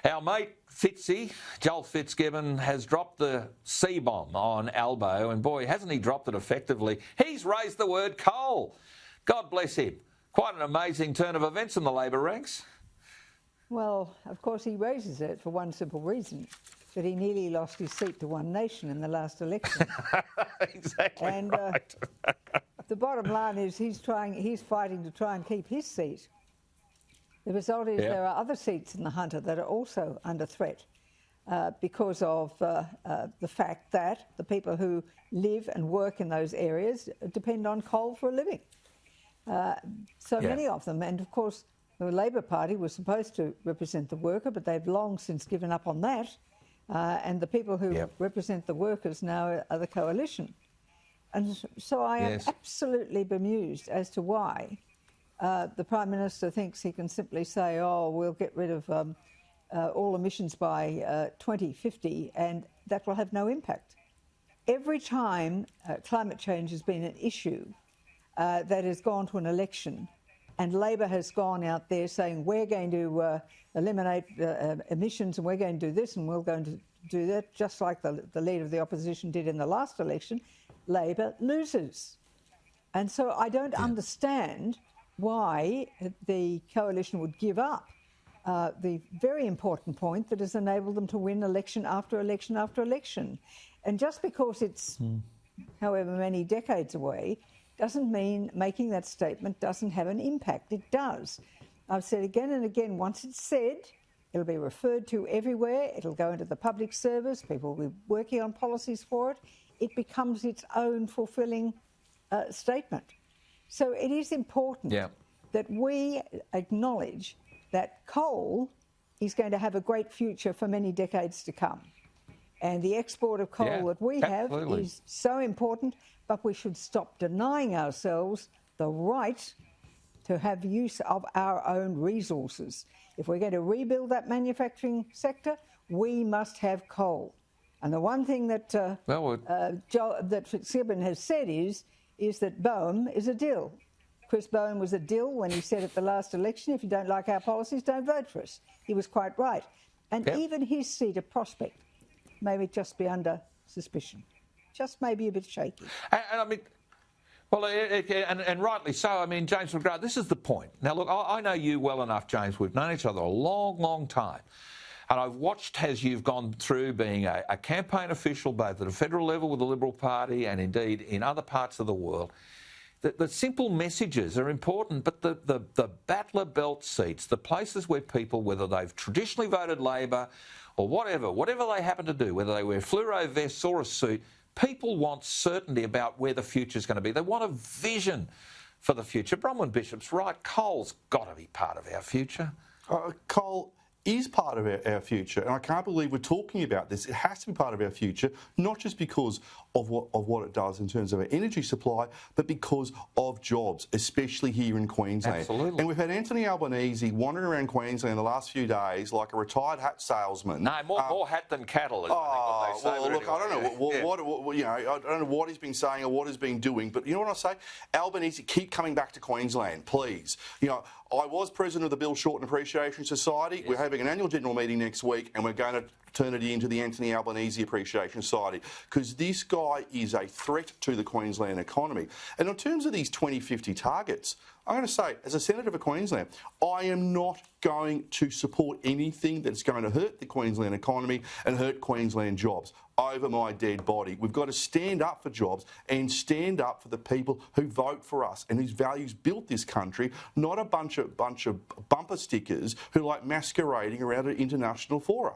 Our mate Fitzy, Joel Fitzgibbon, has dropped the C-bomb on Albo, and boy, hasn't he dropped it effectively. He's raised the word coal. God bless him. Quite an amazing turn of events in the Labor ranks. Well, of course, he raises it for one simple reason, that he nearly lost his seat to One Nation in the last election. Exactly and, right. The bottom line is he's fighting to try and keep his seat. The result is there are other seats in the Hunter that are also under threat because of the fact that the people who live and work in those areas depend on coal for a living. Many of them. And, of course, the Labor Party was supposed to represent the worker, but they've long since given up on that. And the people who represent the workers now are the coalition. And so I am absolutely bemused as to why the Prime Minister thinks he can simply say, oh, we'll get rid of all emissions by 2050 and that will have no impact. Every time climate change has been an issue that has gone to an election and Labor has gone out there saying we're going to eliminate emissions and we're going to do this and we're going to do that, just like the leader of the opposition did in the last election, Labor loses. And so I don't understand why the coalition would give up the very important point that has enabled them to win election after election after election. And just because it's however many decades away doesn't mean making that statement doesn't have an impact. It does. I've said again and again, once it's said, it'll be referred to everywhere, it'll go into the public service, people will be working on policies for it. It becomes its own fulfilling statement. So it is important that we acknowledge that coal is going to have a great future for many decades to come. And the export of coal that we have is so important, but we should stop denying ourselves the right to have use of our own resources. If we're going to rebuild that manufacturing sector, we must have coal. And the one thing that that Fitzgibbon has said is that Bowen is a dill. Chris Bowen was a dill when he said at the last election, if you don't like our policies, don't vote for us. He was quite right. And even his seat of prospect may just be under suspicion. Just maybe a bit shaky. And I mean, well, and rightly so. I mean, James McGrath, this is the point. Now, look, I know you well enough, James. We've known each other a long, long time. And I've watched as you've gone through being a campaign official, both at a federal level with the Liberal Party and indeed in other parts of the world. The simple messages are important, but the battler belt seats, the places where people, whether they've traditionally voted Labor or whatever they happen to do, whether they wear fluoro vests or a suit, people want certainty about where the future's going to be. They want a vision for the future. Bronwyn Bishop's right. Coal's got to be part of our future. Coal is part of our future, and I can't believe we're talking about this. It has to be part of our future, not just because of what it does in terms of our energy supply, but because of jobs, especially here in Queensland. Absolutely. And we've had Anthony Albanese wandering around Queensland in the last few days like a retired hat salesman. No, more hat than cattle is what they say. Well, look, I don't know I don't know what he's been saying or what he's been doing, but you know what I say? Albanese, keep coming back to Queensland, please. You know, I was president of the Bill Shorten Appreciation Society. Yes. We're having an annual general meeting next week, and we're going to turn it into the Anthony Albanese Appreciation Society, because this guy is a threat to the Queensland economy. And in terms of these 2050 targets, I'm going to say, as a Senator for Queensland, I am not going to support anything that's going to hurt the Queensland economy and hurt Queensland jobs over my dead body. We've got to stand up for jobs and stand up for the people who vote for us and whose values built this country, not a bunch of bumper stickers who like masquerading around an international fora.